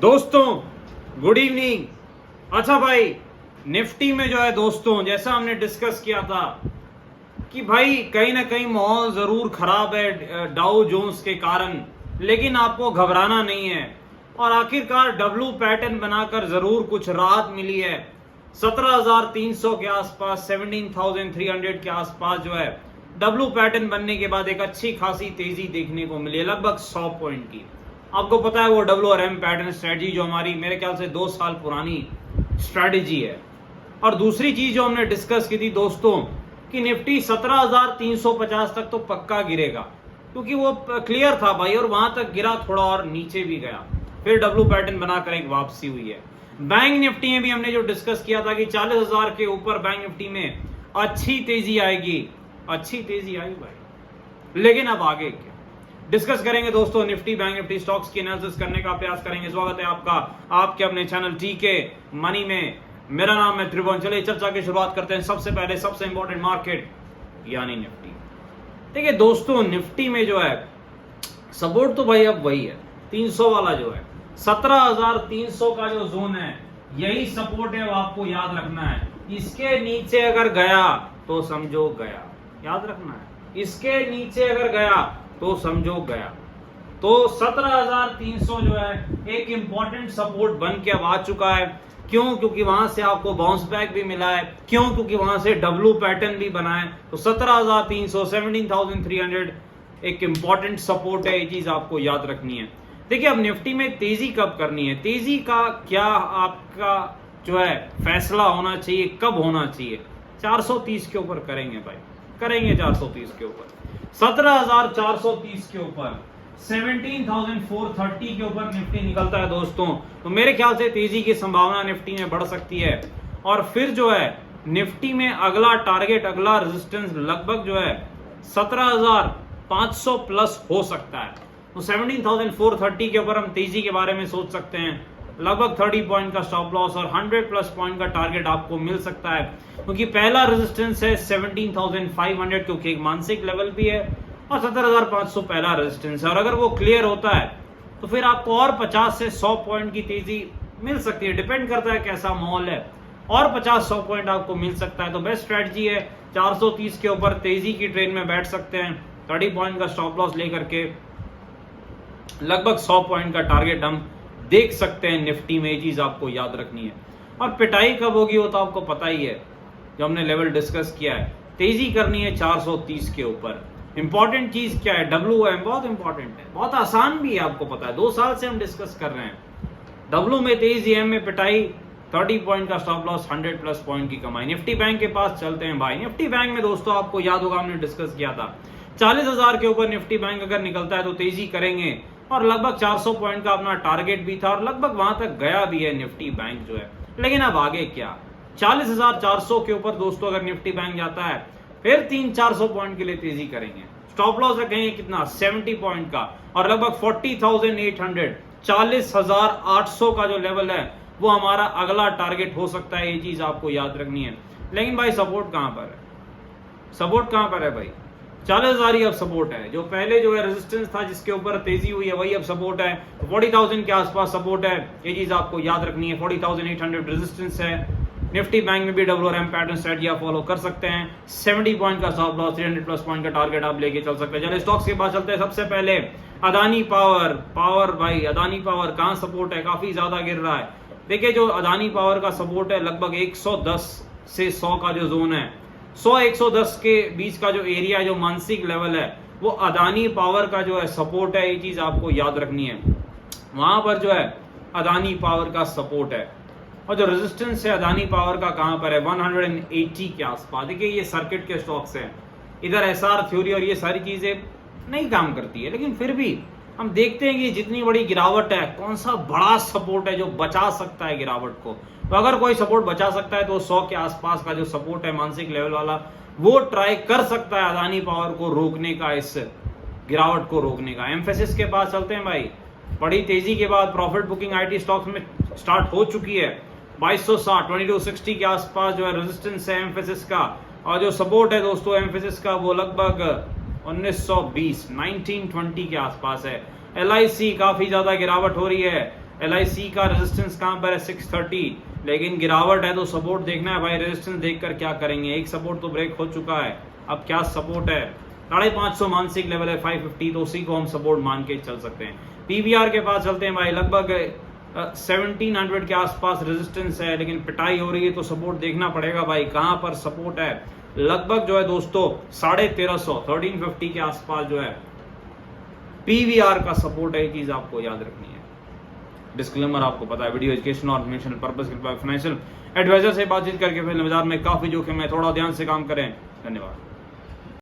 दोस्तों good evening. अच्छा भाई, निफ्टी में जो है दोस्तों, जैसा हमने डिस्कस किया था कि भाई कहीं ना कहीं माहौल जरूर खराब है डाउ जोन्स के कारण, लेकिन आपको घबराना नहीं है और आखिरकार डब्लू पैटर्न बनाकर जरूर कुछ राहत मिली है। 17,300 के आसपास, 17,300 के आसपास जो है डब्लू पैटर्न बनने के बाद एक अच्छी खासी तेजी देखने को मिली है, लगभग 100 पॉइंट की। आपको पता है वो डब्ल्यू और एम पैटर्न स्ट्रेटजी जो हमारी मेरे ख्याल से 2 साल पुरानी स्ट्रेटजी है। और दूसरी चीज जो हमने डिस्कस की थी दोस्तों कि निफ्टी 17,350 तक तो पक्का गिरेगा, क्योंकि वो क्लियर था भाई, और वहां तक गिरा, थोड़ा और नीचे भी गया, फिर डब्ल्यू पैटर्न बनाकर एक वापसी हुई है। बैंक निफ्टी में भी हमने जो डिस्कस किया था कि 40,000 के ऊपर बैंक निफ्टी में अच्छी तेजी आएगी, अच्छी तेजी आई भाई, लेकिन अब आगे क्या डिस्कस करेंगे दोस्तों। निफ्टी बैंक निफ्टी स्टॉक्स की एनालिसिस करने का प्रयास करेंगे। स्वागत है आपका आपके अपने चैनल टीके मनी में। मेरा नाम है त्रिभुवन। चलिए चर्चा की शुरुआत करते हैं। सबसे पहले सबसे इंपॉर्टेंट मार्केट यानी निफ्टी। देखिए दोस्तों, निफ्टी में जो है सपोर्ट तो भाई अब वही है 300 वाला, जो है 17,300 का जो जोन है, यही सपोर्ट है, वो आपको याद रखना है। इसके नीचे अगर गया तो समझो गया, याद रखना है। इसके नीचे अगर गया तो समझो गया। तो 17,300 जो है एक इंपॉर्टेंट सपोर्ट बन के अब आ चुका है। क्यों? क्योंकि वहां से आपको बाउंस बैक भी मिला है। क्यों? क्योंकि वहां से डब्ल्यू पैटर्न भी बना है। तो 17,300, 17,300 एक इंपॉर्टेंट सपोर्ट है, ये चीज आपको याद रखनी है। देखिए अब निफ्टी में तेजी कब करनी है, तेजी का क्या आपका जो है फैसला होना चाहिए, कब होना चाहिए? 430 के ऊपर करेंगे भाई, करेंगे 430 के ऊपर, 17,430 के ऊपर, 17,430 के ऊपर निफ्टी निकलता है दोस्तों, तो मेरे ख्याल से तेजी की संभावना निफ्टी में बढ़ सकती है। और फिर जो है निफ्टी में अगला टारगेट, अगला रेजिस्टेंस लगभग जो है 17,500 प्लस हो सकता है। तो 17,430 के ऊपर हम तेजी के बारे में सोच सकते हैं। लगभग 30 पॉइंट का स्टॉप लॉस और 100 प्लस पॉइंट का टारगेट आपको मिल सकता है, क्योंकि पहला रेजिस्टेंस है 17,500, क्योंकि एक मानसिक लेवल भी है, और 17,500 पहला रेजिस्टेंस है। और अगर वो क्लियर होता है तो फिर आपको और 50 से 100 पॉइंट की तेजी मिल सकती है, डिपेंड करता है कैसा माहौल है, और 50-100 पॉइंट आपको मिल सकता है। तो बेस्ट स्ट्रेटजी है 430 के ऊपर तेजी की ट्रेन में बैठ सकते हैं, 30 पॉइंट का स्टॉप लॉस लेकर के लगभग 100 पॉइंट का टारगेट हम देख सकते हैं निफ्टी में। ये चीज आपको याद रखनी है। और पिटाई कब होगी वो तो आपको पता ही है, जो हमने लेवल डिस्कस किया है। तेजी करनी है 430 के ऊपर। इंपॉर्टेंट चीज क्या है? WM बहुत इंपॉर्टेंट है, बहुत आसान भी है, आपको पता है, 2 साल से हम डिस्कस कर रहे हैं। डब्ल्यू में तेजी, एम में पिटाई, 30 पॉइंट का स्टॉप लॉस, 100 प्लस पॉइंट की कमाई। निफ्टी बैंक के पास चलते हैं भाई। निफ्टी बैंक में दोस्तों आपको याद होगा हमने डिस्कस किया था 40,000 के ऊपर निफ्टी बैंक अगर निकलता है तो तेजी करेंगे, और लगभग 400 पॉइंट का अपना टारगेट भी था, और लगभग वहां तक गया भी है निफ्टी बैंक जो है। लेकिन अब आगे क्या? 40,400 के ऊपर दोस्तों अगर निफ्टी बैंक जाता है, फिर 300-400 पॉइंट के लिए तेजी करेंगे। स्टॉप लॉस रखेंगे कितना? 70 पॉइंट का, और लगभग 40,800, 40,800 का जो लेवल है वो हमारा अगला टारगेट हो सकता है। ये चीज आपको याद रखनी है। लेकिन भाई सपोर्ट कहां पर है? सपोर्ट कहां पर है भाई? 40,000 ही अब सपोर्ट है। जो पहले जो है रेजिस्टेंस था, जिसके ऊपर तेजी हुई है, वही अब सपोर्ट है। 40,000 के आसपास सपोर्ट है, ये चीज आपको याद रखनी है। 40,800 रेजिस्टेंस है। निफ्टी बैंक में भी डब्ल्यू और एम पैटर्न स्ट्रेटजी आप फॉलो कर सकते हैं। 70 पॉइंट का स्टॉप लॉस, 300 प्लस पॉइंट का टारगेट आप लेके चल सकते हैं। चलिए स्टॉक्स के पास चलते हैं। सबसे पहले अदानी पावर भाई, अदानी पावर कहां सपोर्ट है? काफी ज्यादा गिर रहा है। देखिए जो अदानी पावर का सपोर्ट है, लगभग 110 से 100 का जो जोन है, 100-110 के बीच का जो एरिया, जो मानसिक लेवल है, वो अदानी पावर का जो है सपोर्ट है। ये चीज आपको याद रखनी है। वहां पर जो है अदानी पावर का सपोर्ट है। और जो रेजिस्टेंस है अदानी पावर का कहां पर है? 180 के आसपास। देखिए ये सर्किट के स्टॉक्स हैं, इधर एसआर थ्योरी और ये सारी चीजें नहीं काम करती है, लेकिन फिर भी हम देखते हैं कि जितनी बड़ी गिरावट है, कौन सा बड़ा सपोर्ट है जो बचा सकता है गिरावट को। तो अगर कोई सपोर्ट बचा सकता है तो 100 के आसपास का जो सपोर्ट है मानसिक लेवल वाला, वो ट्राई कर सकता है अदानी पावर को रोकने का, इस गिरावट को रोकने का। एम्फेसिस के पास चलते हैं भाई। बड़ी तेजी के बाद प्रॉफिट बुकिंग आईटी स्टॉक्स में स्टार्ट हो चुकी है। 2260, 2260 के आसपास जो है रेजिस्टेंस है एम्फेसिस का, और जो सपोर्ट है दोस्तों एम्फेसिस का वो लगभग 1920 1920 के आसपास है। LIC काफी ज्यादा गिरावट हो रही है, LIC का रेजिस्टेंस कहां पर है 630, लेकिन गिरावट है तो सपोर्ट देखना है भाई। रेजिस्टेंस देखकर क्या करेंगे, एक सपोर्ट तो ब्रेक हो चुका है, अब क्या सपोर्ट है 550 मानसिक लेवल है 550, तो उसी को हम सपोर्ट मान के चल सकते हैं। PVR के पास चलते हैं भाई, लगभग 1700 के आसपास रेजिस्टेंस है, लेकिन पिटाई हो रही है तो सपोर्ट देखना पड़ेगा भाई, कहां पर सपोर्ट है। लगभग जो है दोस्तों 1350 के आसपास जो है PVR का सपोर्ट है, चीज आपको याद रखनी है। डिस्क्लेमर आपको पता है, वीडियो एजुकेशन और इन्फॉर्मेशनल पर्पस के फाइनेंशियल एडवाइजर से बातचीत करके फिर बाजार में काफी जोखिम है, थोड़ा ध्यान से काम करें। धन्यवाद।